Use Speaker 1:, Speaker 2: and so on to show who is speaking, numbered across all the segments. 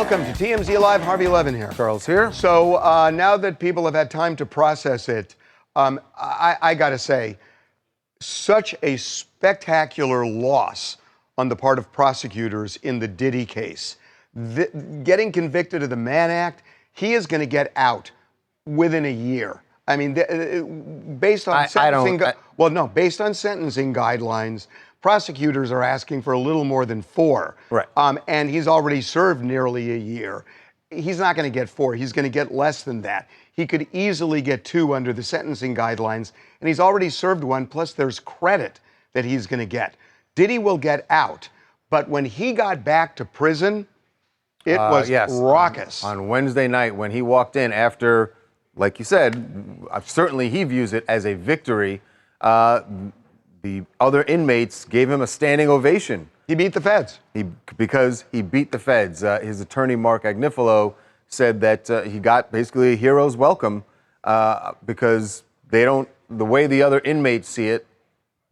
Speaker 1: Welcome to TMZ Live. Harvey Levin here.
Speaker 2: Charles here.
Speaker 1: So now that people have had time to process it, I got to say, such a spectacular loss on the part of prosecutors in the Diddy case. Getting convicted of the Mann Act, he is going to get out within a year. I mean, based on based on sentencing guidelines, prosecutors are asking for a little more than 4.
Speaker 2: Right.
Speaker 1: And he's already served nearly a year. He's not going to get 4. He's going to get less than that. He could easily get 2 under the sentencing guidelines, and he's already served 1, plus there's credit that he's going to get. Diddy will get out, but when he got back to prison, it was raucous.
Speaker 2: On Wednesday night, when he walked in after, like you said, certainly he views it as a victory. The other inmates gave him a standing ovation.
Speaker 1: He beat the feds.
Speaker 2: Because he beat the feds. His attorney, Mark Agnifilo, said that he got basically a hero's welcome because they don't, the way the other inmates see it,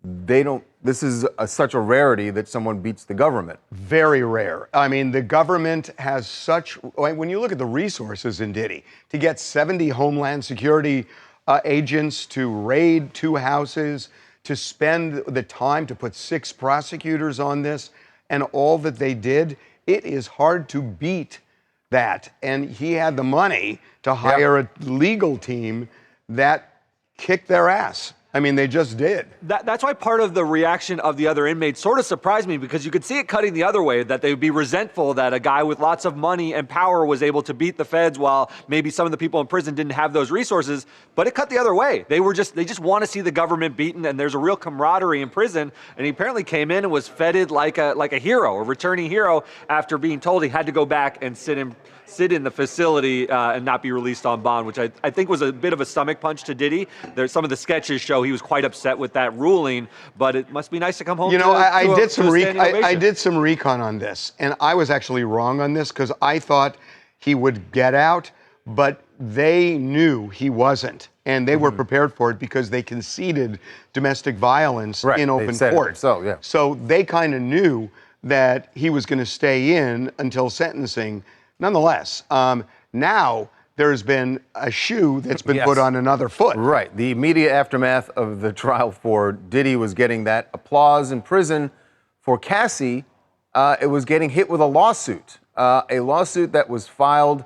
Speaker 2: they don't, this is such a rarity that someone beats the government.
Speaker 1: Very rare. I mean, the government has such, when you look at the resources in Diddy, to get 70 Homeland Security agents to raid 2 houses, to spend the time to put 6 prosecutors on this, and all that they did, it is hard to beat that. And he had the money to hire a legal team that kicked their ass. I mean, they just did.
Speaker 3: That's why part of the reaction of the other inmates sort of surprised me, because you could see it cutting the other way, that they would be resentful that a guy with lots of money and power was able to beat the feds while maybe some of the people in prison didn't have those resources. But it cut the other way. They just want to see the government beaten, and there's a real camaraderie in prison. And he apparently came in and was feted like a hero, a returning hero, after being told he had to go back and sit in the facility and not be released on bond, which I think was a bit of a stomach punch to Diddy. There's some of the sketches show he was quite upset with that ruling, but it must be nice to come home.
Speaker 1: You know, I did some recon on this, and I was actually wrong on this because I thought he would get out, but they knew he wasn't, and they were prepared for it because they conceded domestic violence in open court. So they kind of knew that he was going to stay in until sentencing. Nonetheless, now there's been a shoe that's been put on another foot.
Speaker 2: Right. The immediate aftermath of the trial for Diddy was getting that applause in prison. For Cassie, it was getting hit with a lawsuit that was filed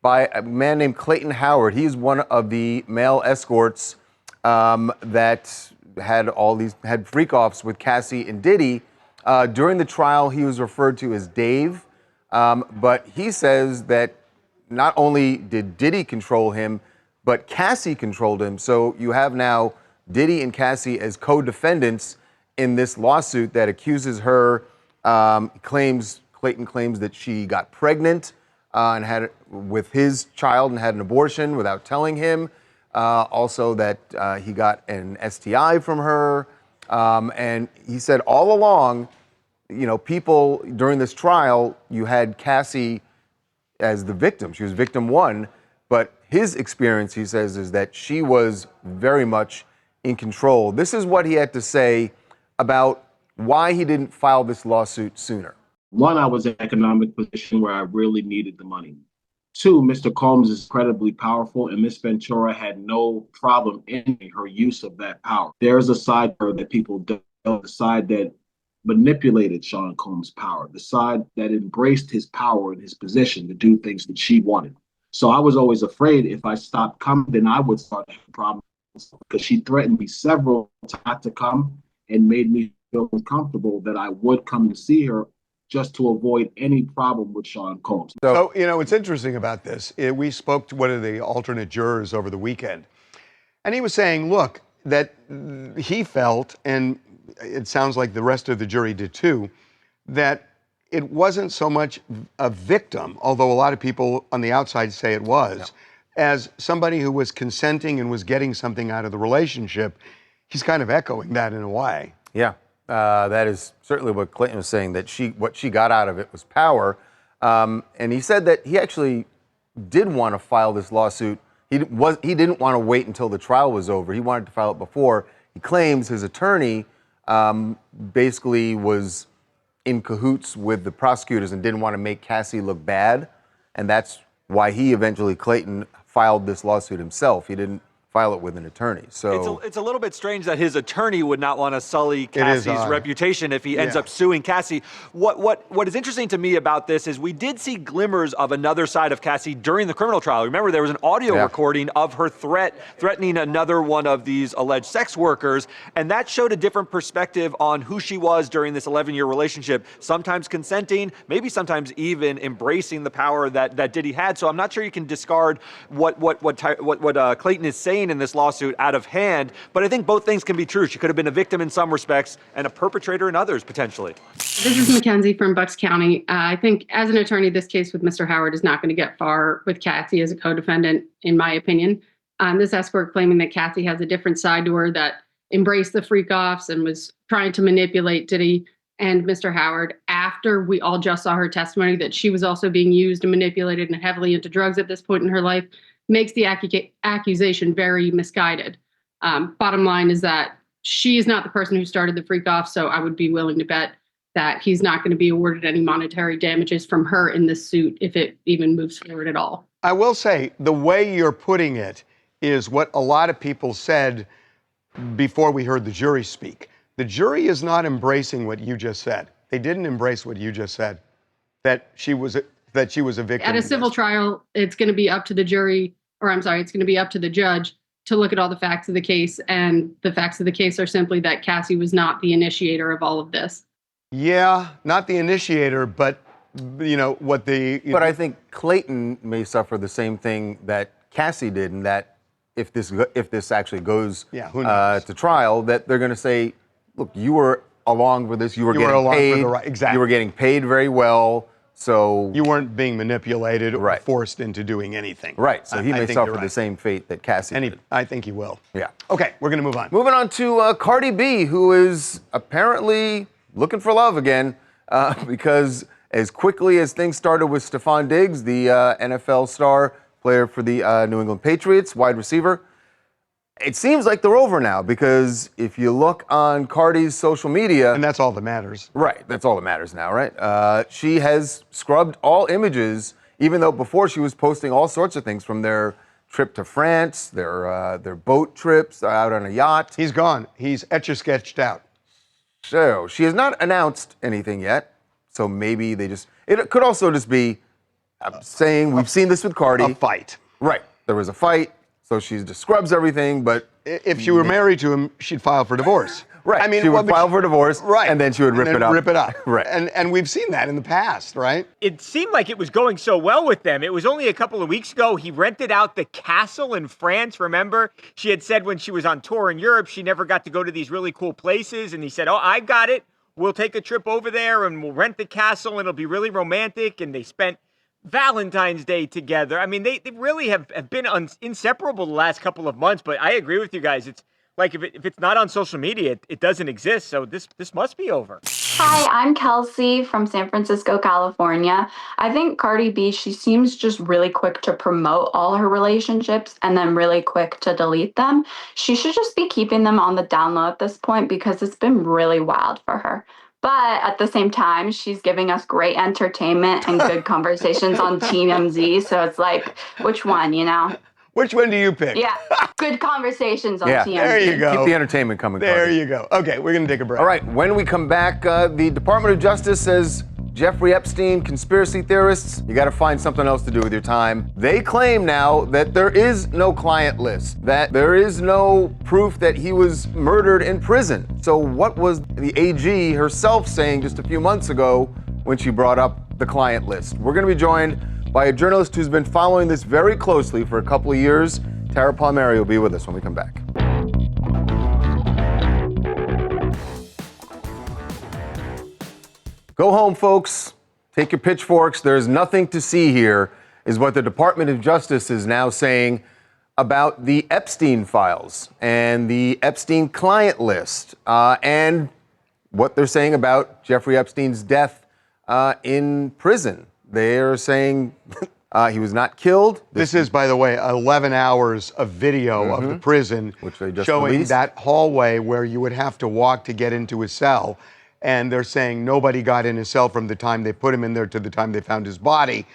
Speaker 2: by a man named Clayton Howard. He's one of the male escorts that had freak-offs with Cassie and Diddy. During the trial, he was referred to as Dave. But he says that not only did Diddy control him, but Cassie controlled him. So you have now Diddy and Cassie as co-defendants in this lawsuit that accuses her, Clayton claims that she got pregnant and had with his child and had an abortion without telling him. Also that he got an STI from her. And he said all along, you know, people during this trial, you had Cassie as the victim. She was victim 1, but his experience, he says, is that she was very much in control. This is what he had to say about why he didn't file this lawsuit sooner.
Speaker 4: 1, I was in an economic position where I really needed the money. 2, Mr. Combs is incredibly powerful, and Ms. Ventura had no problem in her use of that power. There's a side of her that people don't know, the side that manipulated Sean Combs' power, the side that embraced his power and his position to do things that she wanted. So I was always afraid if I stopped coming, then I would start having problems, because she threatened me several times not to come and made me feel uncomfortable that I would come to see her just to avoid any problem with Sean Combs.
Speaker 1: So, you know, what's interesting about this, we spoke to one of the alternate jurors over the weekend, and he was saying, look, that he felt, and it sounds like the rest of the jury did too, that it wasn't so much a victim, although a lot of people on the outside say it was, as somebody who was consenting and was getting something out of the relationship. He's kind of echoing that in a way.
Speaker 2: Yeah, that is certainly what Clayton was saying, that what she got out of it was power. And he said that he actually did want to file this lawsuit. He didn't want to wait until the trial was over. He wanted to file it before. He claims his attorney basically was in cahoots with the prosecutors and didn't want to make Cassie look bad. and that's why Clayton filed this lawsuit himself. He didn't file it with an attorney. So
Speaker 3: it's a little bit strange that his attorney would not want to sully Cassie's reputation if he ends up suing Cassie. What is interesting to me about this is we did see glimmers of another side of Cassie during the criminal trial. Remember, there was an audio recording of her threatening another one of these alleged sex workers, and that showed a different perspective on who she was during this 11-year relationship, sometimes consenting, maybe sometimes even embracing the power that Diddy had. So I'm not sure you can discard what Clayton is saying in this lawsuit out of hand, but I think both things can be true. She could have been a victim in some respects and a perpetrator in others, potentially.
Speaker 5: This is Mackenzie from Bucks County. I think as an attorney, this case with Mr. Howard is not going to get far with Cassie as a co-defendant, in my opinion. This escort claiming that Cassie has a different side to her, that embraced the freak-offs and was trying to manipulate Diddy and Mr. Howard after we all just saw her testimony that she was also being used and manipulated and heavily into drugs at this point in her life, makes the accusation very misguided. Bottom line is that she is not the person who started the freak off, so I would be willing to bet that he's not going to be awarded any monetary damages from her in this suit if it even moves forward at all.
Speaker 1: I will say, the way you're putting it is what a lot of people said before we heard the jury speak. The jury is not embracing what you just said. They didn't embrace what you just said, that she was a victim.
Speaker 5: At a civil trial, it's going to be up to the jury, it's going to be up to the judge to look at all the facts of the case. And the facts of the case are simply that Cassie was not the initiator of all of this.
Speaker 2: Yeah,
Speaker 1: not the initiator, but
Speaker 2: But I think Clayton may suffer the same thing that Cassie did, in that if this actually goes to trial, that they're going to say, look, you were along with this, you were getting paid, you were getting paid very well. So
Speaker 1: you weren't being manipulated or forced into doing anything.
Speaker 2: Right. So he may suffer the same fate that Cassie did.
Speaker 1: I think he will.
Speaker 2: Yeah.
Speaker 1: Okay, we're going to move on.
Speaker 2: Moving on to Cardi B, who is apparently looking for love again, because as quickly as things started with Stephon Diggs, the NFL star player for the New England Patriots, wide receiver, it seems like they're over now, because if you look on Cardi's social media...
Speaker 1: And that's all that matters.
Speaker 2: Right, that's all that matters now, right? She has scrubbed all images, even though before she was posting all sorts of things from their trip to France, their boat trips, out on a yacht.
Speaker 1: He's gone. He's etch-a-sketched out.
Speaker 2: So, she has not announced anything yet, so maybe they just... It could also just be saying, we've seen this with Cardi.
Speaker 1: A fight.
Speaker 2: Right, there was a fight. So she just scrubs everything, but...
Speaker 1: If she were married to him, she'd file for divorce.
Speaker 2: Right. I mean, she would file for divorce, and then she would rip it up.
Speaker 1: Rip it up.
Speaker 2: Right.
Speaker 1: And we've seen that in the past, right?
Speaker 6: It seemed like it was going so well with them. It was only a couple of weeks ago he rented out the castle in France, remember? She had said when she was on tour in Europe, she never got to go to these really cool places, and he said, oh, I got it. We'll take a trip over there, and we'll rent the castle, and it'll be really romantic, and they spent Valentine's Day together. I mean, they really have been inseparable the last couple of months, but I agree with you guys. It's like if it's not on social media, it doesn't exist, so this must be over.
Speaker 7: Hi, I'm Kelsey from San Francisco, California. I think Cardi B, she seems just really quick to promote all her relationships and then really quick to delete them. She should just be keeping them on the down low at this point, because it's been really wild for her. But at the same time, she's giving us great entertainment and good conversations on TMZ. So it's like, which one,
Speaker 1: Which one do you pick?
Speaker 7: Yeah, good conversations on TMZ.
Speaker 1: There you go.
Speaker 2: Keep the entertainment coming.
Speaker 1: There you go. Okay, we're going to take a break.
Speaker 2: All right, when we come back, the Department of Justice says Jeffrey Epstein, conspiracy theorists, you got to find something else to do with your time. They claim now that there is no client list, that there is no proof that he was murdered in prison. So what was the AG herself saying just a few months ago when she brought up the client list? We're going to be joined by a journalist who's been following this very closely for a couple of years. Tara Palmieri will be with us when we come back. Go home, folks. Take your pitchforks. There's nothing to see here, is what the Department of Justice is now saying about the Epstein files and the Epstein client list, and what they're saying about Jeffrey Epstein's death in prison. They're saying he was not killed.
Speaker 1: This is, by the way, 11 hours of video of the prison,
Speaker 2: which they just
Speaker 1: showing
Speaker 2: released.
Speaker 1: that hallway where you would have to walk to get into his cell. And they're saying nobody got in his cell from the time they put him in there to the time they found his body.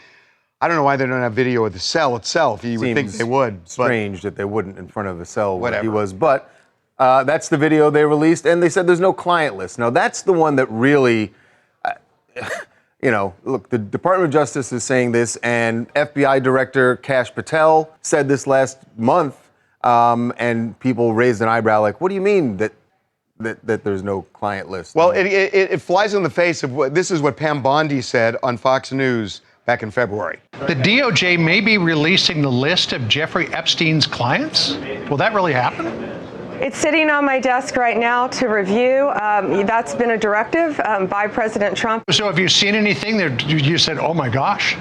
Speaker 1: I don't know why they don't have video of the cell itself. You would think
Speaker 2: Seems
Speaker 1: they would.
Speaker 2: Strange that they wouldn't in front of the cell where he
Speaker 1: Whatever.
Speaker 2: was. But that's the video they released, and they said there's no client list. Now, that's the one that really, look, the Department of Justice is saying this, and FBI Director Kash Patel said this last month, and people raised an eyebrow like, what do you mean that there's no client list?
Speaker 1: Well, it flies in the face of what, this is what Pam Bondi said on Fox News back in February.
Speaker 8: The DOJ may be releasing the list of Jeffrey Epstein's clients. Will that really happen?
Speaker 9: It's sitting on my desk right now to review. That's been a directive by President Trump.
Speaker 8: So have you seen anything that you said, oh my gosh?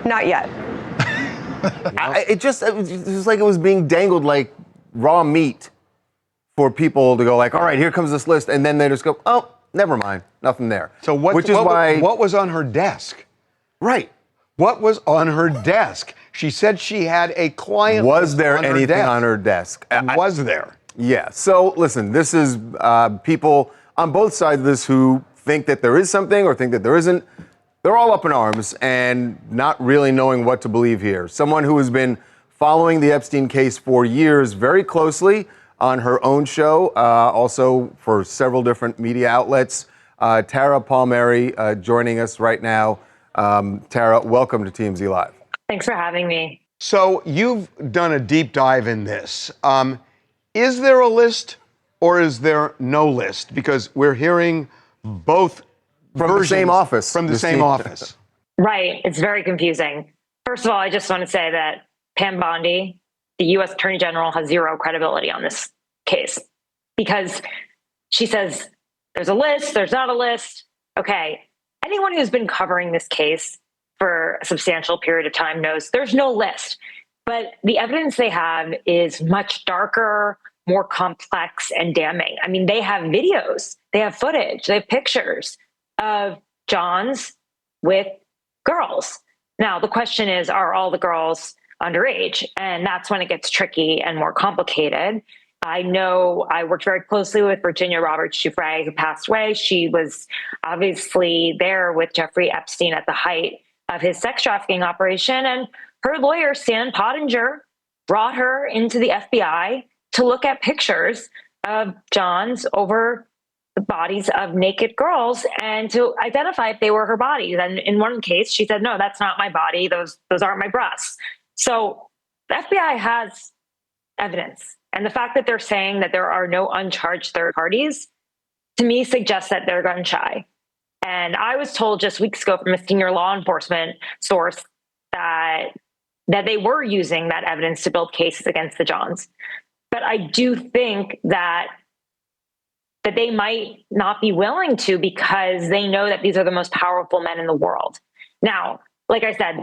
Speaker 9: Not yet.
Speaker 2: It was like it was being dangled like raw meat for people to go like, all right, here comes this list, and then they just go, oh, never mind, nothing there.
Speaker 1: So what was on her desk?
Speaker 2: Right.
Speaker 1: What was on her desk? She said she had a client.
Speaker 2: Was there
Speaker 1: on her
Speaker 2: anything
Speaker 1: desk.
Speaker 2: on her desk?
Speaker 1: Was there?
Speaker 2: Yeah. So listen, this is people on both sides of this who think that there is something or think that there isn't. They're all up in arms and not really knowing what to believe here. Someone who has been following the Epstein case for years very closely on her own show, also for several different media outlets. Tara Palmieri joining us right now. Tara, welcome to TMZ Live.
Speaker 10: Thanks for having me.
Speaker 1: So you've done a deep dive in this. Is there a list or is there no list? Because we're hearing both
Speaker 2: from the same office.
Speaker 1: From the same office.
Speaker 10: Right. It's very confusing. First of all, I just want to say that Pam Bondi, the U.S. Attorney General, has zero credibility on this case because she says there's a list, there's not a list. Okay. Anyone who's been covering this case for a substantial period of time knows there's no list, but the evidence they have is much darker, more complex and damning. I mean, they have videos, they have footage, they have pictures of Johns with girls. Now, the question is, are all the girls underage? And that's when it gets tricky and more complicated. I know I worked very closely with Virginia Roberts Giuffre, who passed away. She was obviously there with Jeffrey Epstein at the height of his sex trafficking operation. And her lawyer, Stan Pottinger, brought her into the FBI to look at pictures of Johns over the bodies of naked girls and to identify if they were her bodies. And in one case, she said, no, that's not my body. Those aren't my breasts. So the FBI has evidence. And the fact that they're saying that there are no uncharged third parties, to me, suggests that they're gun shy. And I was told just weeks ago from a senior law enforcement source that they were using that evidence to build cases against the Johns. But I do think that they might not be willing to because they know that these are the most powerful men in the world. Now, like I said,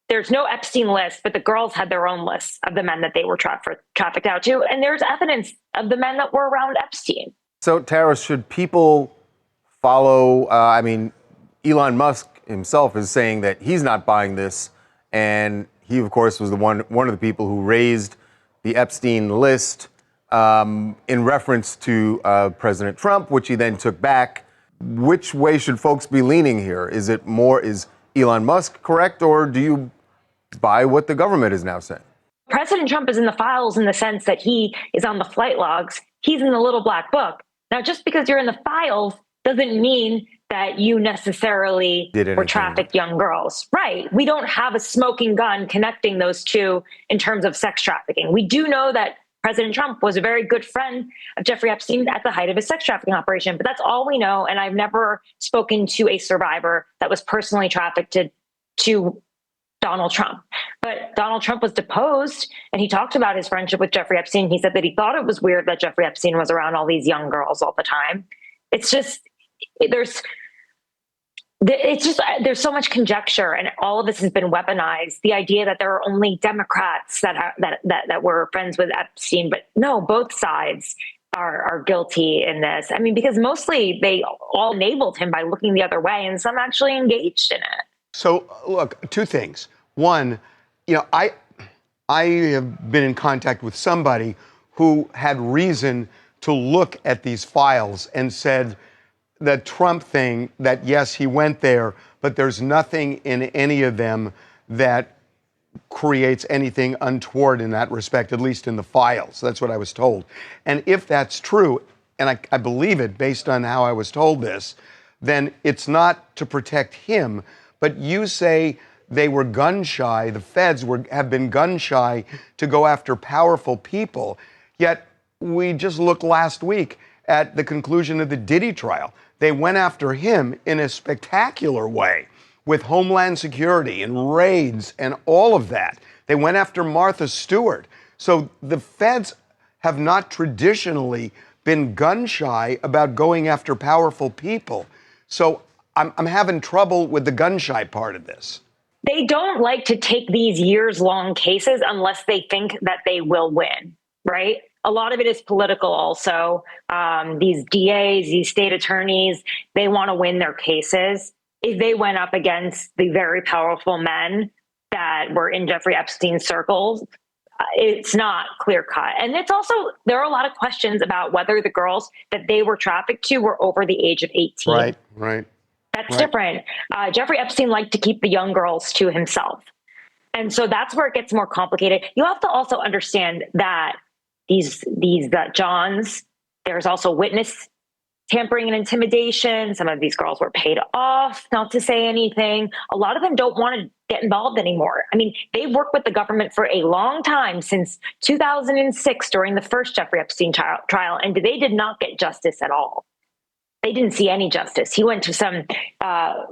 Speaker 10: there's no Epstein list, but the girls had their own lists of the men that they were trafficked out to. And there's evidence of the men that were around Epstein.
Speaker 2: So, Tara, should people follow, Elon Musk himself is saying that he's not buying this. And he, of course, was one of the people who raised the Epstein list in reference to President Trump, which he then took back. Which way should folks be leaning here? Is Elon Musk correct, or do you buy what the government is now saying?
Speaker 10: President Trump is in the files in the sense that he is on the flight logs. He's in the little black book. Now, just because you're in the files doesn't mean that you necessarily were trafficked young girls. Right. We don't have a smoking gun connecting those two in terms of sex trafficking. We do know that President Trump was a very good friend of Jeffrey Epstein at the height of his sex trafficking operation, but that's all we know. And I've never spoken to a survivor that was personally trafficked to Donald Trump. But Donald Trump was deposed and he talked about his friendship with Jeffrey Epstein. He said that he thought it was weird that Jeffrey Epstein was around all these young girls all the time. It's just, there's so much conjecture, and all of this has been weaponized. The idea that there are only Democrats that were friends with Epstein, but no, both sides are guilty in this. I mean, because mostly they all enabled him by looking the other way, and some actually engaged in it.
Speaker 1: So, look, two things. One, I have been in contact with somebody who had reason to look at these files and said, the Trump thing, that yes, he went there, but there's nothing in any of them that creates anything untoward in that respect, at least in the files. That's what I was told. And if that's true, and I believe it based on how I was told this, then it's not to protect him, but you say they were gun shy, the feds have been gun shy to go after powerful people. Yet we just looked last week at the conclusion of the Diddy trial. They went after him in a spectacular way with Homeland Security and raids and all of that. They went after Martha Stewart. So the feds have not traditionally been gun shy about going after powerful people. So I'm having trouble with the gun shy part of this.
Speaker 10: They don't like to take these years-long cases unless they think that they will win, right? A lot of it is political also. These DAs, these state attorneys, they want to win their cases. If they went up against the very powerful men that were in Jeffrey Epstein's circles, it's not clear cut. And it's also, there are a lot of questions about whether the girls that they were trafficked to were over the age of 18.
Speaker 1: Right.
Speaker 10: That's different. Jeffrey Epstein liked to keep the young girls to himself. And so that's where it gets more complicated. You have to also understand that these Johns, there's also witness tampering and intimidation. Some of these girls were paid off not to say anything. A lot of them don't want to get involved anymore. I mean, they've worked with the government for a long time, since 2006 during the first Jeffrey Epstein trial, and they did not get justice at all. They didn't see any justice. He went to some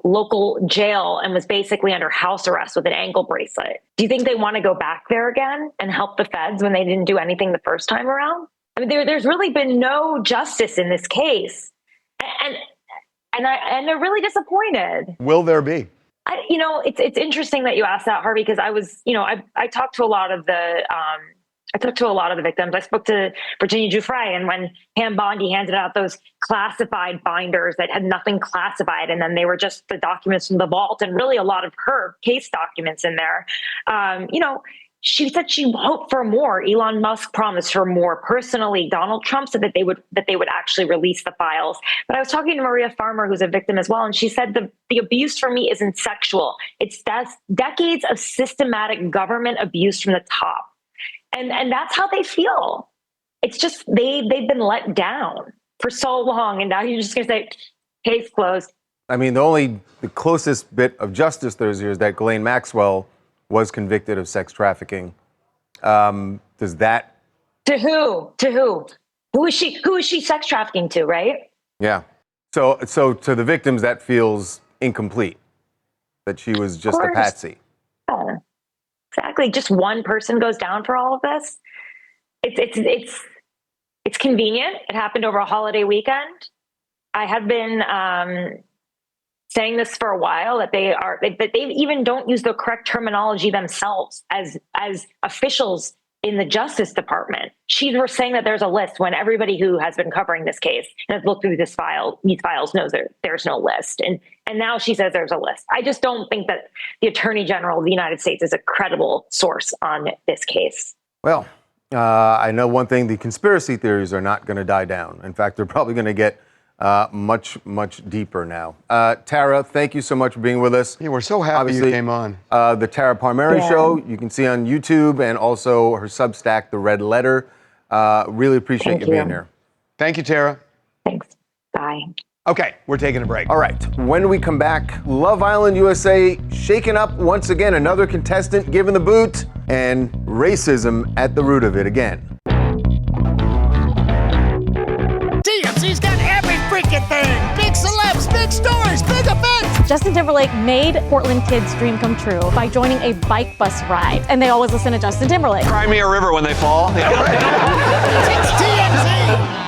Speaker 10: local jail and was basically under house arrest with an ankle bracelet. Do you think they want to go back there again and help the feds when they didn't do anything the first time around? I mean, there's really been no justice in this case, and they're really disappointed.
Speaker 1: Will there be?
Speaker 10: It's interesting that you asked that, Harvey, because I talked to a lot of the victims. I spoke to Virginia Giuffre, and when Pam Bondi handed out those classified binders that had nothing classified, and then they were just the documents from the vault, and really a lot of her case documents in there. She said she hoped for more. Elon Musk promised her more. Personally, Donald Trump said that they would actually release the files. But I was talking to Maria Farmer, who's a victim as well, and she said the abuse for me isn't sexual. It's decades of systematic government abuse from the top. And that's how they feel. It's just they've been let down for so long, and now you're just going to say, case closed.
Speaker 2: I mean, the closest bit of justice there's here is that Ghislaine Maxwell was convicted of sex trafficking. Does that?
Speaker 10: To who? To who? Who is she? Who is she sex trafficking to? Right?
Speaker 2: Yeah. So to the victims, that feels incomplete. That she was just a patsy.
Speaker 10: Yeah. Exactly. Just one person goes down for all of this. It's convenient. It happened over a holiday weekend. I have been saying this for a while, that they even don't use the correct terminology themselves as officials in the Justice Department. She was saying that there's a list, when everybody who has been covering this case and has looked through these files knows there's no list. And now she says there's a list. I just don't think that the Attorney General of the United States is a credible source on this case.
Speaker 2: Well, I know one thing: the conspiracy theories are not going to die down. In fact, they're probably going to get much deeper now. Tara, thank you so much for being with us.
Speaker 1: Yeah, we're so happy
Speaker 2: Obviously,
Speaker 1: you came on.
Speaker 2: The Tara Palmieri Show, you can see on YouTube, and also her Substack, The Red Letter. Really appreciate you being here.
Speaker 1: Thank you, Tara.
Speaker 10: Thanks. Bye.
Speaker 1: Okay, we're taking a break.
Speaker 2: All right. When we come back, Love Island USA shaken up once again. Another contestant given the boot, and racism at the root of it again.
Speaker 11: TMZ's got every freaking thing. Big celebs, big stories, big events.
Speaker 12: Justin Timberlake made Portland kids' dream come true by joining a bike bus ride. And they always listen to Justin Timberlake.
Speaker 3: Cry me a river when they fall.
Speaker 11: It's TMZ.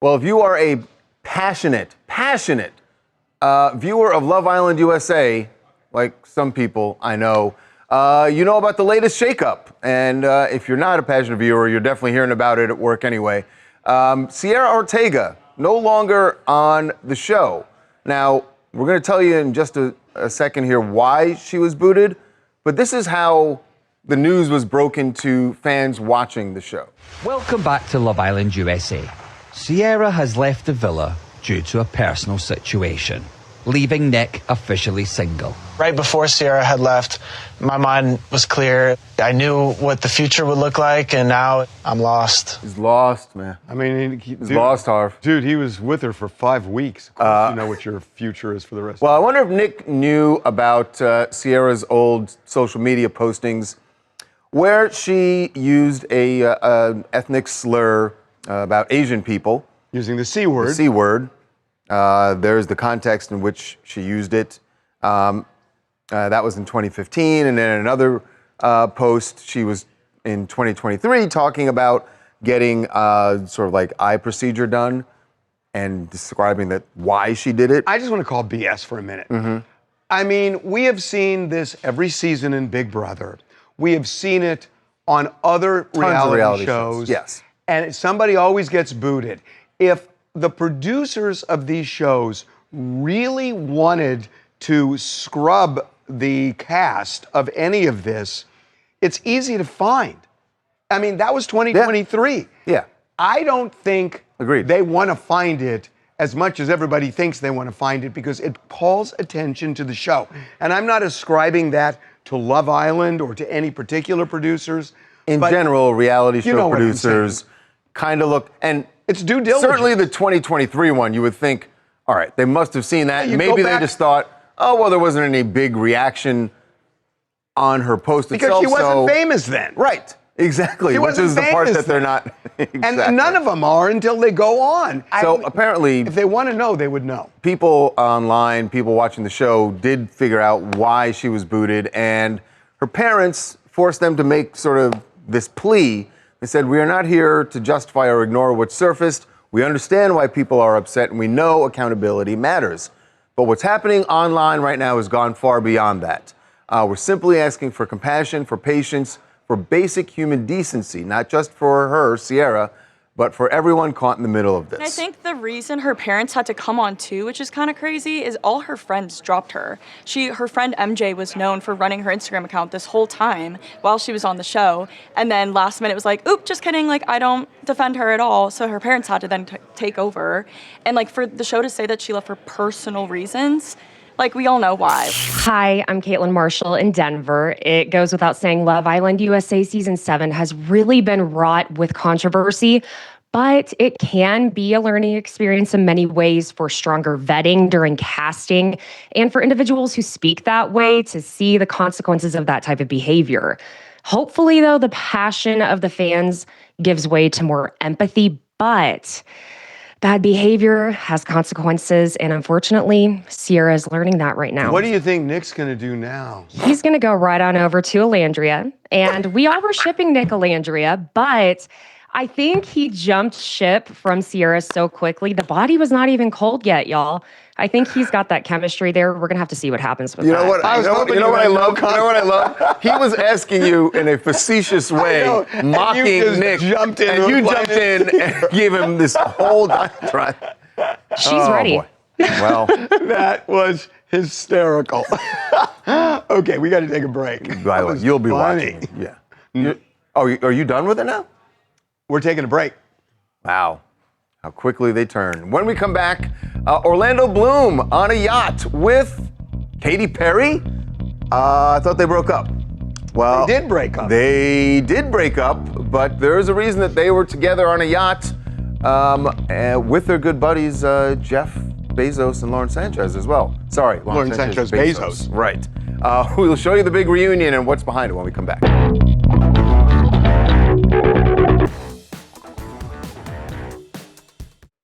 Speaker 2: Well, if you are a passionate viewer of Love Island USA, like some people I know, you know about the latest shakeup. And if you're not a passionate viewer, you're definitely hearing about it at work anyway. Sierra Ortega, no longer on the show. Now, we're going to tell you in just a second here why she was booted, but this is how the news was broken to fans watching the show.
Speaker 13: Welcome back to Love Island USA. Sierra has left the villa due to a personal situation, leaving Nick officially single.
Speaker 14: Right before Sierra had left, my mind was clear. I knew what the future would look like, and now I'm lost.
Speaker 2: He's lost, man.
Speaker 1: I mean,
Speaker 2: He's lost, Harv.
Speaker 1: Dude, he was with her for 5 weeks. Of course, you know what your future is for the rest
Speaker 2: Well,
Speaker 1: of
Speaker 2: I wonder if Nick knew about Sierra's old social media postings where she used a ethnic slur about Asian people.
Speaker 1: Using the C word.
Speaker 2: The C word. There's the context in which she used it. That was in 2015. And then another post, she was in 2023 talking about getting sort of like eye procedure done and describing that why she did it.
Speaker 1: I just want to call BS for a minute.
Speaker 2: Mm-hmm.
Speaker 1: I mean, we have seen this every season in Big Brother. We have seen it on other reality shows.
Speaker 2: Yes.
Speaker 1: And somebody always gets booted. If the producers of these shows really wanted to scrub the cast of any of this, it's easy to find. I mean, that was 2023.
Speaker 2: Yeah.
Speaker 1: I don't think
Speaker 2: Agreed.
Speaker 1: they want to find it as much as everybody thinks they want to find it because it calls attention to the show. And I'm not ascribing that to Love Island or to any particular producers.
Speaker 2: In general, reality show producers kind of look, and
Speaker 1: it's due diligence.
Speaker 2: Certainly the 2023 one, you would think, all right, they must have seen that.
Speaker 1: Yeah,
Speaker 2: Maybe they just thought, oh, well, there wasn't any big reaction on her post
Speaker 1: because
Speaker 2: itself.
Speaker 1: Because she wasn't famous then.
Speaker 2: Right, exactly, which is the part that they're not. Exactly.
Speaker 1: And none of them are until they go on.
Speaker 2: So apparently,
Speaker 1: if they want to know, they would know.
Speaker 2: People online, people watching the show did figure out why she was booted, and her parents forced them to make sort of this plea. They said, we are not here to justify or ignore what surfaced. We understand why people are upset, and we know accountability matters. But what's happening online right now has gone far beyond that. We're simply asking for compassion, for patience, for basic human decency, not just for her, Sierra, but for everyone caught in the middle of this.
Speaker 15: And I think the reason her parents had to come on too, which is kind of crazy, is all her friends dropped her. Her friend MJ was known for running her Instagram account this whole time while she was on the show. And then last minute was like, oop, just kidding. Like, I don't defend her at all. So her parents had to then take over. And like for the show to say that she left for personal reasons, like, we all know why.
Speaker 16: Hi, I'm Caitlin Marshall in Denver. It goes without saying, Love Island USA Season 7 has really been wrought with controversy, but it can be a learning experience in many ways for stronger vetting during casting and for individuals who speak that way to see the consequences of that type of behavior. Hopefully, though, the passion of the fans gives way to more empathy, but bad behavior has consequences, and unfortunately, Sierra is learning that right now.
Speaker 1: What do you think Nick's going to do now?
Speaker 16: He's going to go right on over to Alandria, and we are shipping Nick Alandria, but I think he jumped ship from Sierra so quickly. The body was not even cold yet, y'all. I think he's got that chemistry there. We're going to have to see what happens with that.
Speaker 2: You know what I love? He was asking you in a facetious way, mocking Nick.
Speaker 1: Jumped in
Speaker 2: and you jumped in and gave him this whole diatribe.
Speaker 16: She's ready.
Speaker 2: Boy. Well,
Speaker 1: that was hysterical. Okay, we got to take a break.
Speaker 2: By the way, you'll be watching. Yeah. Are you done with it now?
Speaker 1: We're taking a break.
Speaker 2: Wow. How quickly they turn. When we come back, Orlando Bloom on a yacht with Katy Perry. I thought they broke up. Well,
Speaker 1: they did break up.
Speaker 2: They did break up, but there is a reason that they were together on a yacht with their good buddies, Jeff Bezos and Lauren Sanchez as well. Sorry,
Speaker 1: Lauren Sanchez Bezos.
Speaker 2: Right. We'll show you the big reunion and what's behind it when we come back.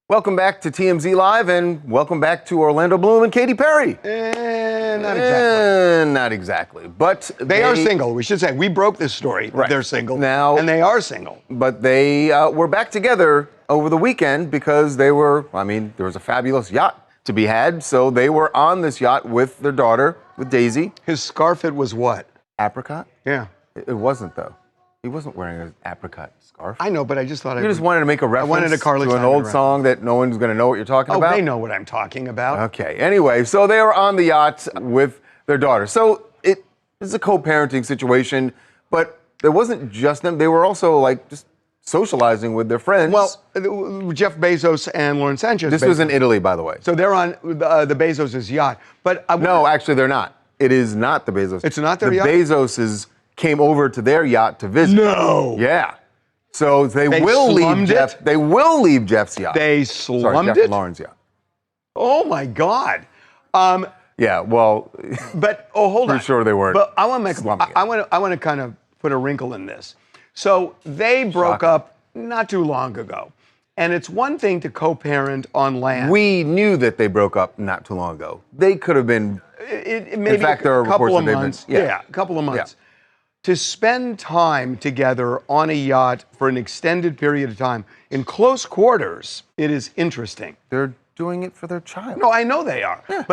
Speaker 2: Welcome back to TMZ Live, and welcome back to Orlando Bloom and Katy Perry.
Speaker 1: Not exactly.
Speaker 2: Not exactly, but
Speaker 1: they are single. We should say we broke this story. Right. They're single
Speaker 2: now,
Speaker 1: and they are single.
Speaker 2: But they were back together over the weekend because they were. I mean, there was a fabulous yacht to be had, so they were on this yacht with their daughter, with Daisy.
Speaker 1: His scarf, it was what?
Speaker 2: Apricot?
Speaker 1: Yeah.
Speaker 2: It wasn't though. He wasn't wearing an apricot scarf.
Speaker 1: I know, but I just thought
Speaker 2: you just wanted to make a reference to an old song that no one's going to know what you're talking about.
Speaker 1: Oh, they know what I'm talking about.
Speaker 2: Okay. Anyway, so they were on the yacht with their daughter. So it is a co-parenting situation, But it wasn't just them. They were also like just socializing with their friends.
Speaker 1: Well, Jeff Bezos and Lauren Sanchez.
Speaker 2: This was in Italy, by the way.
Speaker 1: So they're on the Bezos' yacht. But
Speaker 2: no, actually, they're not. It is not the Bezos.
Speaker 1: It's not their yacht?
Speaker 2: The Bezoses came over to their yacht to visit.
Speaker 1: No.
Speaker 2: Yeah. So they will leave Jeff. They will leave Jeff's yacht.
Speaker 1: They slummed
Speaker 2: Jeff
Speaker 1: it?
Speaker 2: and Lauren's yacht.
Speaker 1: Oh, my God.
Speaker 2: Yeah, well.
Speaker 1: But, hold on.
Speaker 2: Pretty sure they weren't.
Speaker 1: But I want to kind of put a wrinkle in this. So they broke up not too long ago. And it's one thing to co-parent on land.
Speaker 2: We knew that they broke up not too long ago. They could have been.
Speaker 1: Maybe
Speaker 2: in fact, there are
Speaker 1: couple
Speaker 2: reports
Speaker 1: of
Speaker 2: that
Speaker 1: months.
Speaker 2: they've been.
Speaker 1: Yeah, a couple of months. To spend time together on a yacht for an extended period of time in close quarters, it is interesting.
Speaker 2: They're doing it for their child.
Speaker 1: No, I know they are. Yeah.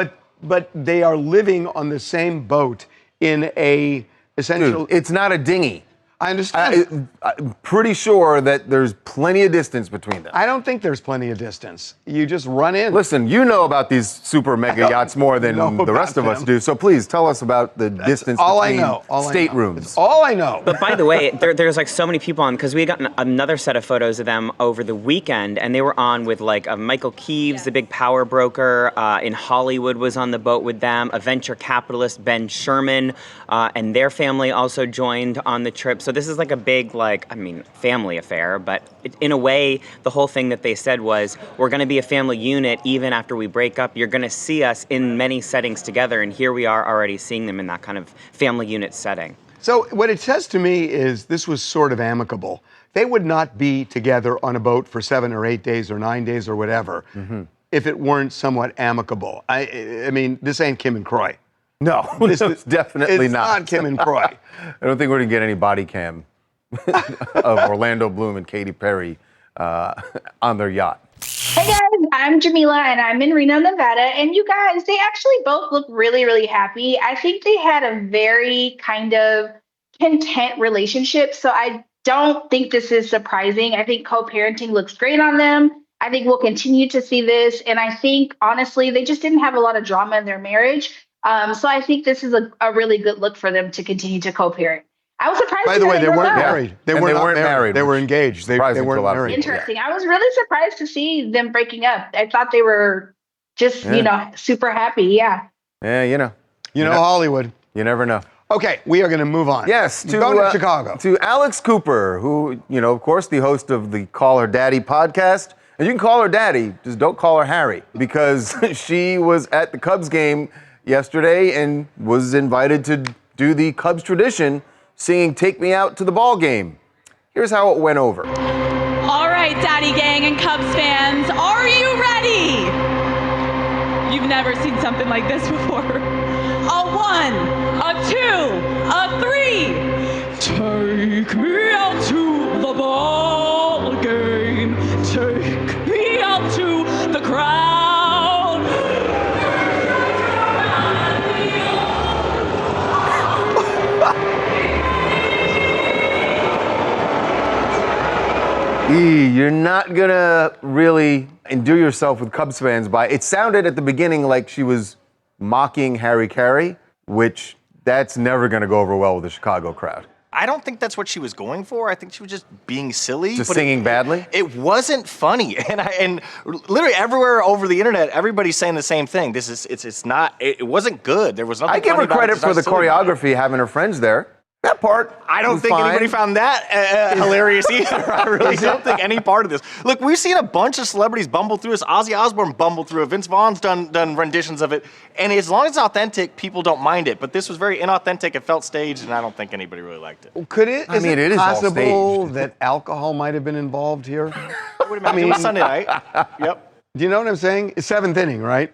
Speaker 1: But they are living on the same boat in a essential.
Speaker 2: Dude, it's not a dinghy.
Speaker 1: I understand.
Speaker 2: I'm pretty sure that there's plenty of distance between them.
Speaker 1: I don't think there's plenty of distance. You just run in.
Speaker 2: Listen, you know about these super mega yachts more than the rest of us do. So please tell us about the distance between staterooms.
Speaker 1: That's all I know.
Speaker 17: But by the way, there's like so many people on, because we got another set of photos of them over the weekend, and they were on with like Michael Keeves, the big power broker in Hollywood, was on the boat with them. A venture capitalist, Ben Sherman, and their family also joined on the trip. So this is like a big, family affair. But in a way, the whole thing that they said was, we're going to be a family unit even after we break up. You're going to see us in many settings together. And here we are already seeing them in that kind of family unit setting.
Speaker 1: So what it says to me is this was sort of amicable. They would not be together on a boat for 7 or 8 days or 9 days or whatever if it weren't somewhat amicable. I mean, this ain't Kim and Croy.
Speaker 2: No, it's definitely
Speaker 1: it's not Kim and Croy.
Speaker 2: I don't think we're going to get any body cam of Orlando Bloom and Katy Perry on their yacht.
Speaker 18: Hey guys, I'm Jamila and I'm in Reno, Nevada. And you guys, they actually both look really, really happy. I think they had a very kind of content relationship. So I don't think this is surprising. I think co-parenting looks great on them. I think we'll continue to see this. And I think, honestly, they just didn't have a lot of drama in their marriage. So I think this is a really good look for them to continue to co-parent. I was surprised.
Speaker 1: By the way, they weren't married. They weren't married. They were engaged. They weren't married.
Speaker 18: Interesting. I was really surprised to see them breaking up. I thought they were just, super happy. Yeah.
Speaker 2: Yeah, you know
Speaker 1: Hollywood.
Speaker 2: You never know.
Speaker 1: Okay, we are going to move on.
Speaker 2: Yes,
Speaker 1: to Chicago.
Speaker 2: To Alex Cooper, who, of course, the host of the Call Her Daddy podcast. And you can call her Daddy, just don't call her Harry, because she was at the Cubs game yesterday and was invited to do the Cubs tradition, singing "Take Me Out to the Ball Game." Here's how it went over.
Speaker 19: All right, Daddy Gang and Cubs fans, are you ready? You've never seen something like this before. A 1, a 2, a 3. Take me out to the ball game. Take me out to the crowd.
Speaker 2: You're not gonna really endear yourself with Cubs fans by. It sounded at the beginning like she was mocking Harry Carey, which that's never gonna go over well with the Chicago crowd.
Speaker 20: I don't think that's what she was going for. I think she was just being silly.
Speaker 2: Just singing badly?
Speaker 20: It wasn't funny. And literally everywhere over the internet, everybody's saying the same thing. It wasn't good. There was nothing
Speaker 2: I give her
Speaker 20: funny about
Speaker 2: credit
Speaker 20: it.
Speaker 2: for the choreography, having her friends there. That part,
Speaker 20: I don't think anybody found that hilarious either. I really don't think any part of this. Look, we've seen a bunch of celebrities bumble through this. Ozzy Osbourne bumbled through it. Vince Vaughn's done renditions of it. And as long as it's authentic, people don't mind it. But this was very inauthentic. It felt staged, and I don't think anybody really liked it.
Speaker 1: Could it?
Speaker 2: I mean, it is all
Speaker 1: possible
Speaker 2: staged.
Speaker 1: that alcohol might have been involved here?
Speaker 20: I mean, it was Sunday night. Yep.
Speaker 1: Do you know what I'm saying? It's 7th inning, right?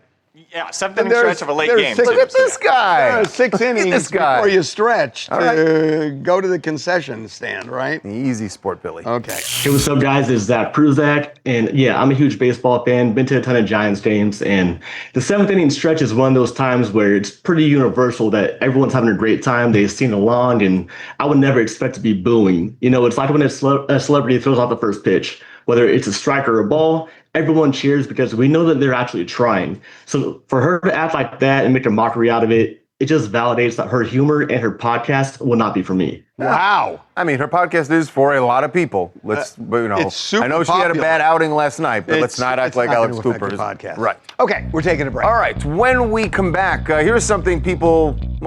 Speaker 20: Yeah, 7th inning stretch of a late game.
Speaker 2: Look at this guy.
Speaker 1: There are 6 innings before you stretch to go to the concession stand, right?
Speaker 2: Easy sport, Billy.
Speaker 1: Okay.
Speaker 21: Hey, what's up, guys? It's Zach Pruzak. And yeah, I'm a huge baseball fan, been to a ton of Giants games. And the 7th inning stretch is one of those times where it's pretty universal that everyone's having a great time. They sing along, and I would never expect to be booing. It's like when a celebrity throws out the first pitch, whether it's a strike or a ball, everyone cheers because we know that they're actually trying. So for her to act like that and make a mockery out of it, it just validates that her humor and her podcast will not be for me.
Speaker 1: Wow.
Speaker 2: I mean, her podcast is for a lot of people.
Speaker 1: It's super
Speaker 2: I know she had a
Speaker 1: popular.
Speaker 2: bad outing last night, but let's not act like Alex Cooper is.
Speaker 1: Podcast.
Speaker 2: Right.
Speaker 1: Okay, we're taking a break.
Speaker 2: All right, when we come back, here's something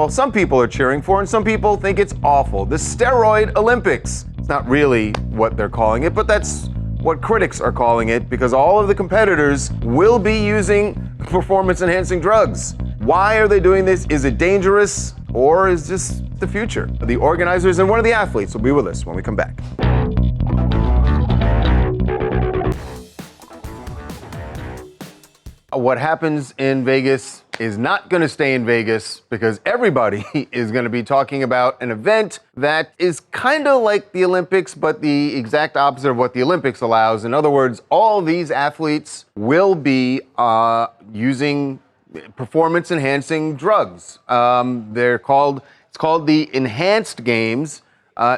Speaker 2: some people are cheering for, and some people think it's awful. The steroid Olympics. It's not really what they're calling it, but that's what critics are calling it, because all of the competitors will be using performance-enhancing drugs. Why are they doing this? Is it dangerous, or is this the future? The organizers and one of the athletes will be with us when we come back. What happens in Vegas is not going to stay in Vegas, because everybody is going to be talking about an event that is kind of like the Olympics, but the exact opposite of what the Olympics allows. In other words, all these athletes will be using performance-enhancing drugs. It's called the Enhanced Games,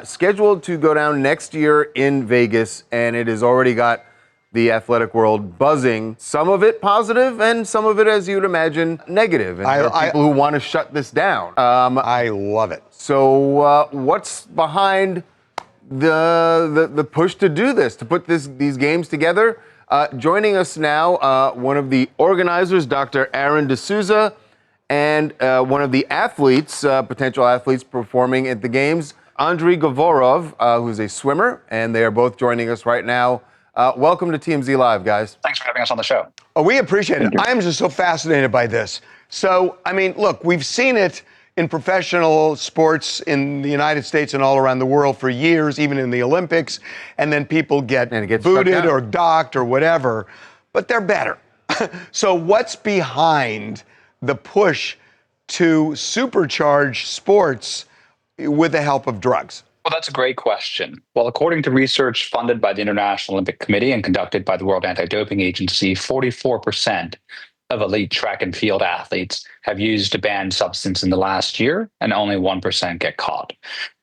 Speaker 2: scheduled to go down next year in Vegas, and it has already got the athletic world buzzing. Some of it positive, and some of it, as you'd imagine, negative. And there are people who want to shut this down.
Speaker 1: I love it.
Speaker 2: So what's behind the push to do this, to put these games together? Joining us now, one of the organizers, Dr. Aaron D'Souza, and one of the athletes, potential athletes performing at the games, Andrei Govorov, who's a swimmer, and they are both joining us right now. Welcome to TMZ Live, guys.
Speaker 4: Thanks for having us on the show.
Speaker 1: Oh, we appreciate it. I am just so fascinated by this. So, I mean, look, we've seen it in professional sports in the United States and all around the world for years, even in the Olympics, and then people get booted or docked or whatever, but they're better. So what's behind the push to supercharge sports with the help of drugs?
Speaker 4: Well, that's a great question. Well, according to research funded by the International Olympic Committee and conducted by the World Anti-Doping Agency, 44% of elite track and field athletes have used a banned substance in the last year, and only 1% get caught.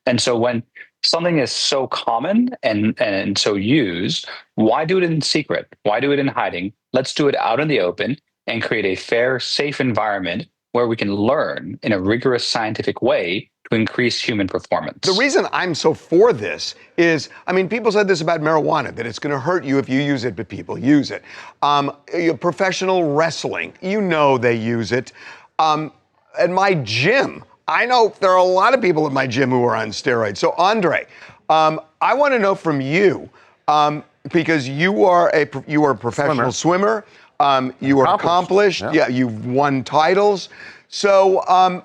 Speaker 4: And so when something is so common and so used, why do it in secret? Why do it in hiding? Let's do it out in the open and create a fair, safe environment where we can learn in a rigorous scientific way to increase human performance.
Speaker 1: The reason I'm so for this is, I mean, people said this about marijuana, that it's going to hurt you if you use it, but people use it. Professional wrestling, you know they use it. At my gym, I know there are a lot of people at my gym who are on steroids. So, Andre, I want to know from you, because you are a professional swimmer. You are accomplished. Yeah, you've won titles. So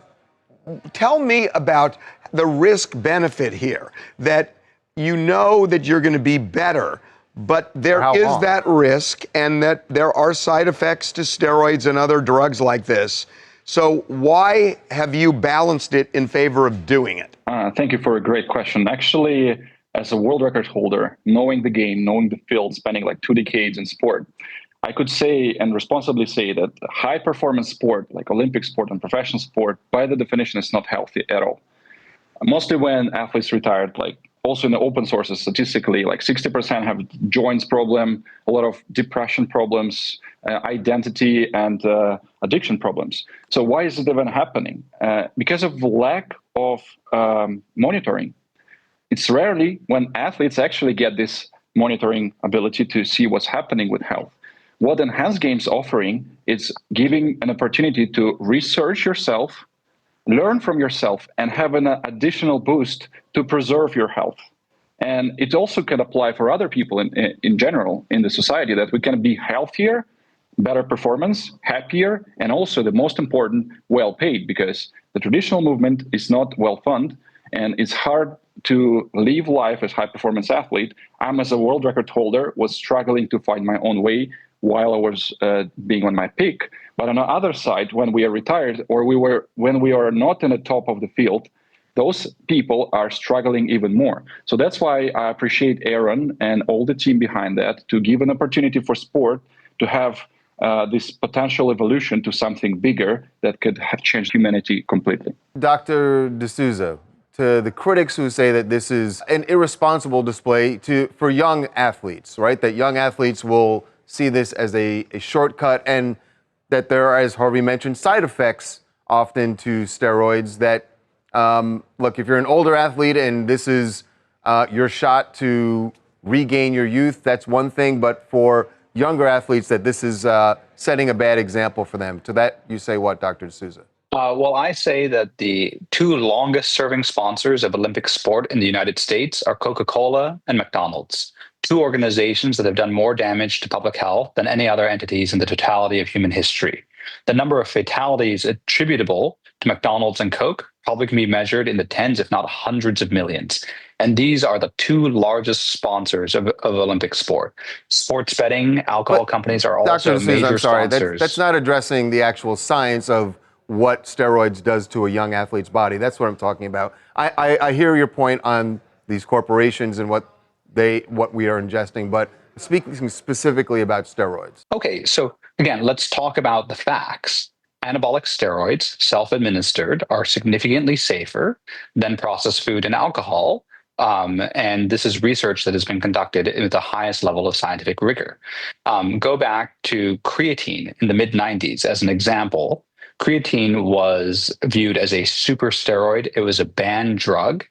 Speaker 1: tell me about the risk benefit here, that you know that you're going to be better, but there is that risk, and that there are side effects to steroids and other drugs like this. So why have you balanced it in favor of doing it?
Speaker 4: Thank you for a great question. Actually, as a world record holder, knowing the game, knowing the field, spending like 2 decades in sport, I could say and responsibly say that high performance sport, like Olympic sport and professional sport, by the definition is not healthy at all. Mostly when athletes retired, like also in the open sources, statistically, like 60% have joints problem, a lot of depression problems, identity and addiction problems. So why is it even happening? Because of lack of monitoring. It's rarely when athletes actually get this monitoring ability to see what's happening with health. What Enhanced Games offering is giving an opportunity to research yourself, learn from yourself, and have an additional boost to preserve your health. And it also can apply for other people in general in the society, that we can be healthier, better performance, happier, and also the most important, well paid, because the traditional movement is not well funded, and it's hard to live life as high performance athlete. I'm, as a world record holder, was struggling to find my own way while I was being on my peak. But on the other side, when we are retired, or when we are not in the top of the field, those people are struggling even more. So that's why I appreciate Aaron and all the team behind that, to give an opportunity for sport to have this potential evolution to something bigger that could have changed humanity completely.
Speaker 2: Dr. D'Souza, to the critics who say that this is an irresponsible display for young athletes, right? That young athletes will see this as a shortcut, and that there are, as Harvey mentioned, side effects often to steroids that, look, if you're an older athlete and this is your shot to regain your youth, that's one thing. But for younger athletes, that this is setting a bad example for them. To that, you say what, Dr. D'Souza?
Speaker 5: Well, I say that the two longest serving sponsors of Olympic sport in the United States are Coca-Cola and McDonald's, two organizations that have done more damage to public health than any other entities in the totality of human history. The number of fatalities attributable to McDonald's and Coke probably can be measured in the tens, if not hundreds of millions. And these are the two largest sponsors of Olympic sport. Sports betting, alcohol companies are also
Speaker 2: Dr. D'Souza,
Speaker 5: major
Speaker 2: I'm sorry,
Speaker 5: sponsors.
Speaker 2: that's not addressing the actual science of what steroids does to a young athlete's body. That's what I'm talking about. I hear your point on these corporations and what we are ingesting, but speaking specifically about steroids.
Speaker 5: Okay, so again, let's talk about the facts. Anabolic steroids, self-administered, are significantly safer than processed food and alcohol. And this is research that has been conducted at the highest level of scientific rigor. Go back to creatine in the mid-90s as an example. Creatine was viewed as a super steroid. It was a banned drug.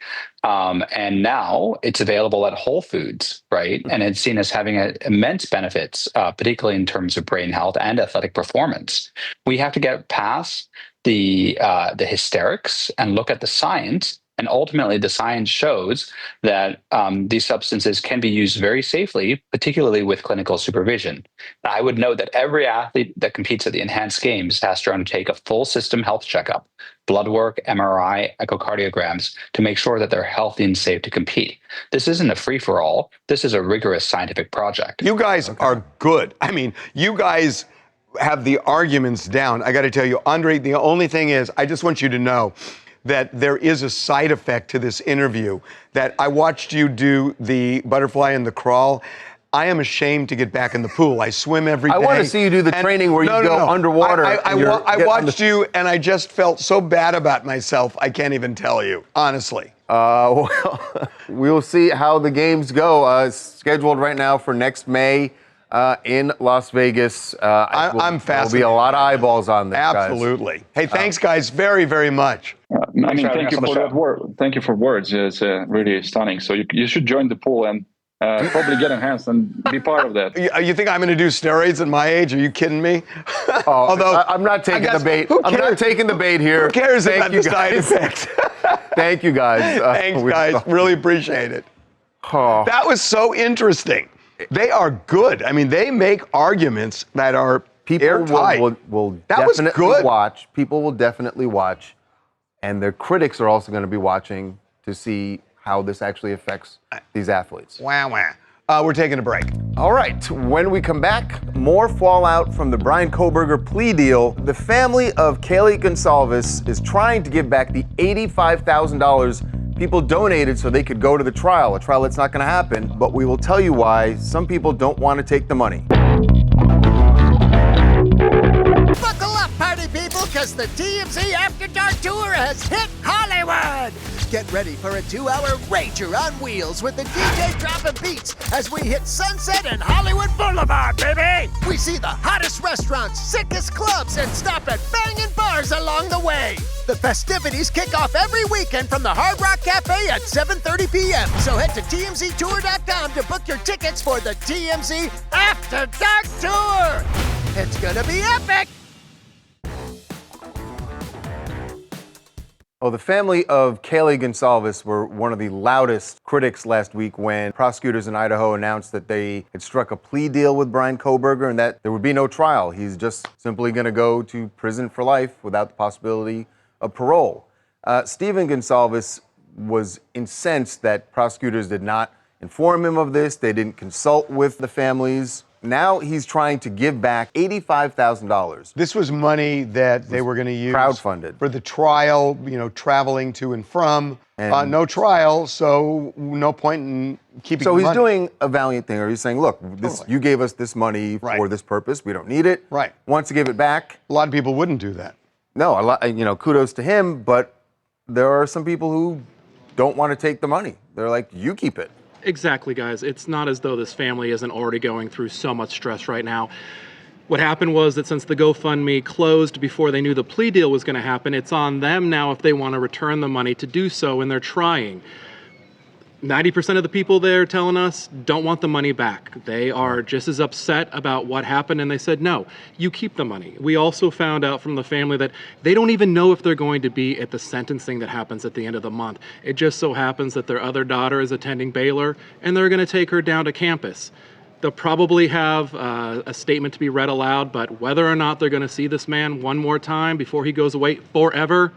Speaker 5: And now it's available at Whole Foods, right? And it's seen as having immense benefits, particularly in terms of brain health and athletic performance. We have to get past the hysterics and look at the science. And ultimately, the science shows that these substances can be used very safely, particularly with clinical supervision. I would note that every athlete that competes at the Enhanced Games has to undertake a full system health checkup, blood work, MRI, echocardiograms, to make sure that they're healthy and safe to compete. This isn't a free-for-all. This is a rigorous scientific project.
Speaker 1: You guys are good. I mean, you guys have the arguments down. I got to tell you, Andre, the only thing is, I just want you to know that there is a side effect to this interview, that I watched you do the butterfly and the crawl. I am ashamed to get back in the pool. I swim every day.
Speaker 2: I want to see you do the training where you go underwater.
Speaker 1: I watched you, and I just felt so bad about myself, I can't even tell you, honestly.
Speaker 2: Well, we'll see how the games go. Scheduled right now for next May in Las Vegas.
Speaker 1: I'm fascinated.
Speaker 2: There'll be a lot of eyeballs on this,
Speaker 1: Absolutely. Hey, thanks, guys, very, very much.
Speaker 4: I mean, thank you for that word. Thank you for words. It's really stunning. So you should join the pool and probably get enhanced and be part of that.
Speaker 1: You think I'm going to do steroids at my age? Are you kidding me?
Speaker 2: Although I'm not taking the bait. I'm not taking the bait here.
Speaker 1: Who cares about the side effects?
Speaker 2: Thank you, guys.
Speaker 1: Thanks, guys. Really appreciate it. That was so interesting. They are good. I mean, they make arguments that are airtight.
Speaker 2: Will
Speaker 1: that was
Speaker 2: definitely
Speaker 1: good.
Speaker 2: watch. People will definitely watch. And their critics are also going to be watching to see how this actually affects these athletes.
Speaker 1: Wow. We're taking a break.
Speaker 2: All right. When we come back, more fallout from the Brian Kohberger plea deal. The family of Katy Gonsalves is trying to give back the $85,000 people donated so they could go to the trial, a trial that's not going to happen. But we will tell you why some people don't want to take the money.
Speaker 11: Buckle up, party people, because the TMZ After Dark Tour has hit Hollywood! Get ready for a 2-hour rager on wheels with the DJ dropping beats as we hit Sunset and Hollywood Boulevard, baby! We see the hottest restaurants, sickest clubs, and stop at banging bars along the way! The festivities kick off every weekend from the Hard Rock Cafe at 7:30 p.m. So head to TMZTour.com to book your tickets for the TMZ After Dark Tour! It's gonna be epic!
Speaker 2: Well, the family of Katy Gonsalves were one of the loudest critics last week when prosecutors in Idaho announced that they had struck a plea deal with Brian Kohberger and that there would be no trial. He's just simply going to go to prison for life without the possibility of parole. Stephen Gonsalves was incensed that prosecutors did not inform him of this. They didn't consult with the families. Now he's trying to give back $85,000.
Speaker 1: This was money that they were going to use
Speaker 2: crowdfunded
Speaker 1: for the trial, traveling to and from. No trial, so no point in keeping
Speaker 2: So
Speaker 1: the
Speaker 2: he's
Speaker 1: money.
Speaker 2: doing a valiant thing, or he's saying, look, you gave us this money for this purpose. We don't need it.
Speaker 1: Right.
Speaker 2: Wants to give it back.
Speaker 1: A lot of people wouldn't do that.
Speaker 2: No, kudos to him, but there are some people who don't want to take the money. They're like, you keep it.
Speaker 22: Exactly, guys. It's not as though this family isn't already going through so much stress right now.
Speaker 6: What happened was that since the GoFundMe closed before they knew the plea deal was going to happen, it's on them now if they want to return the money to do so, and they're trying. 90% of the people there telling us don't want the money back. They are just as upset about what happened, and they said, no, you keep the money. We also found out from the family that they don't even know if they're going to be at the sentencing that happens at the end of the month. It just so happens that their other daughter is attending Baylor, and they're going to take her down to campus. They'll probably have a statement to be read aloud, but whether or not they're going to see this man one more time before he goes away forever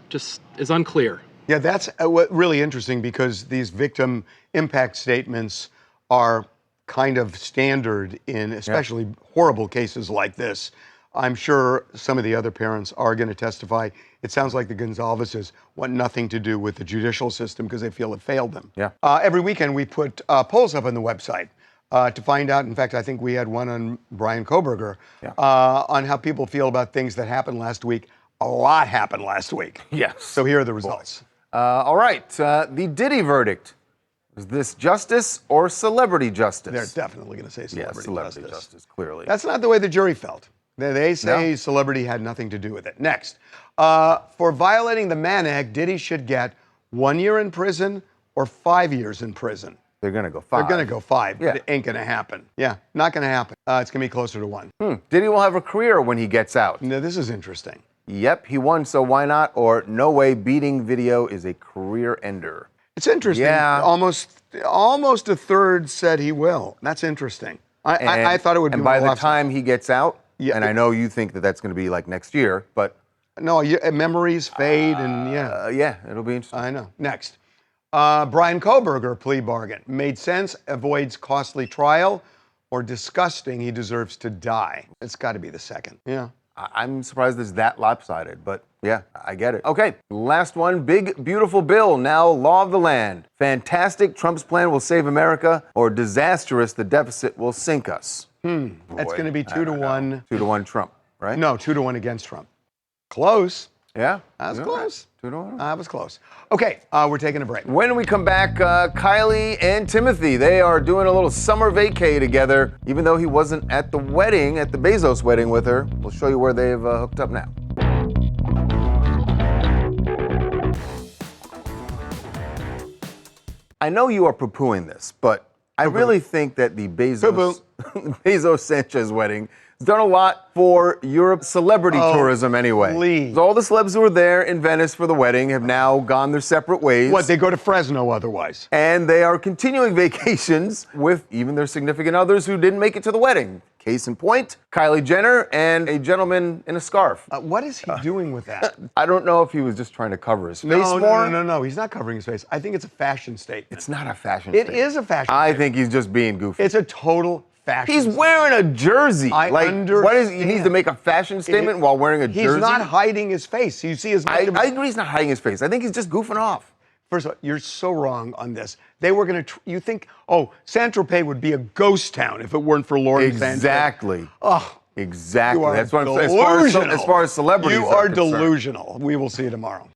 Speaker 6: just is unclear.
Speaker 1: Yeah, that's really interesting because these victim impact statements are kind of standard in especially horrible cases like this. I'm sure some of the other parents are going to testify. It sounds like the Gonzalezes want nothing to do with the judicial system because they feel it failed them.
Speaker 2: Yeah.
Speaker 1: Every weekend we put polls up on the website to find out. In fact, I think we had one on Brian Kohberger on how people feel about things that happened last week. A lot happened last week.
Speaker 2: Yes.
Speaker 1: So here are the results.
Speaker 2: All right, the Diddy verdict. Is this justice or celebrity justice?
Speaker 1: They're definitely going to say celebrity
Speaker 2: justice, clearly.
Speaker 1: That's not the way the jury felt. They say celebrity had nothing to do with it. Next, for violating the Mann Act, Diddy should get 1 year in prison or 5 years in prison.
Speaker 2: They're going to go 5.
Speaker 1: They're going to go 5, but it ain't going to happen. Yeah, not going to happen. It's going to be closer to 1.
Speaker 2: Diddy will have a career when he gets out.
Speaker 1: Now, this is interesting.
Speaker 2: Yep, he won, so why not? Or no way, beating video is a career ender.
Speaker 1: It's interesting.
Speaker 2: Yeah.
Speaker 1: Almost a third said he will. That's interesting. I thought it would be
Speaker 2: and
Speaker 1: more
Speaker 2: by the
Speaker 1: left
Speaker 2: time he gets out,
Speaker 1: Yeah.
Speaker 2: and I know you think that that's going to be like next year, but
Speaker 1: No, memories fade, and
Speaker 2: yeah, it'll be interesting.
Speaker 1: I know. Next, Brian Kohberger plea bargain. Made sense, avoids costly trial, or disgusting, he deserves to die. It's got to be the second. Yeah.
Speaker 2: I'm surprised it's that lopsided, but yeah, I get it. Okay, last one. Big, beautiful bill, now law of the land. Fantastic, Trump's plan will save America, or disastrous, the deficit will sink us.
Speaker 1: That's going to be 2-1.
Speaker 2: 2-1 Trump, right?
Speaker 1: No, 2-1 against Trump. Close.
Speaker 2: Yeah?
Speaker 1: That was close.
Speaker 2: 2-1.
Speaker 1: That was close. Okay, we're taking a break.
Speaker 2: When we come back, Kylie and Timothée, they are doing a little summer vacay together, even though he wasn't at the wedding, at the Bezos wedding with her. We'll show you where they've hooked up now. I know you are poo-pooing this, but I really think that the Bezos-Sanchez wedding has done a lot for Europe celebrity tourism anyway.
Speaker 1: Please.
Speaker 2: All the celebs who were there in Venice for the wedding have now gone their separate ways.
Speaker 1: What, they go to Fresno otherwise?
Speaker 2: And they are continuing vacations with even their significant others who didn't make it to the wedding. Case in point, Kylie Jenner and a gentleman in a scarf.
Speaker 1: What is he doing with that?
Speaker 2: I don't know if he was just trying to cover his face more.
Speaker 1: No. He's not covering his face. I think it's a fashion statement.
Speaker 2: It's not a fashion
Speaker 1: It
Speaker 2: statement.
Speaker 1: is a fashion
Speaker 2: I
Speaker 1: statement.
Speaker 2: think he's just being goofy.
Speaker 1: It's a total fashion
Speaker 2: He's wearing a jersey.
Speaker 1: I understand.
Speaker 2: What is he needs to make a fashion statement while wearing a jersey?
Speaker 1: He's not hiding his face. You see his
Speaker 2: I agree he's not hiding his face. I think he's just goofing off.
Speaker 1: First of all, you're so wrong on this. They were going to, you think, Saint-Tropez would be a ghost town if it weren't for Lauren Sanchez.
Speaker 2: Exactly.
Speaker 1: Oh,
Speaker 2: exactly.
Speaker 1: you are
Speaker 2: That's what I'm saying.
Speaker 1: delusional.
Speaker 2: As far as celebrities
Speaker 1: you are
Speaker 2: concerned.
Speaker 1: delusional. We will see you tomorrow.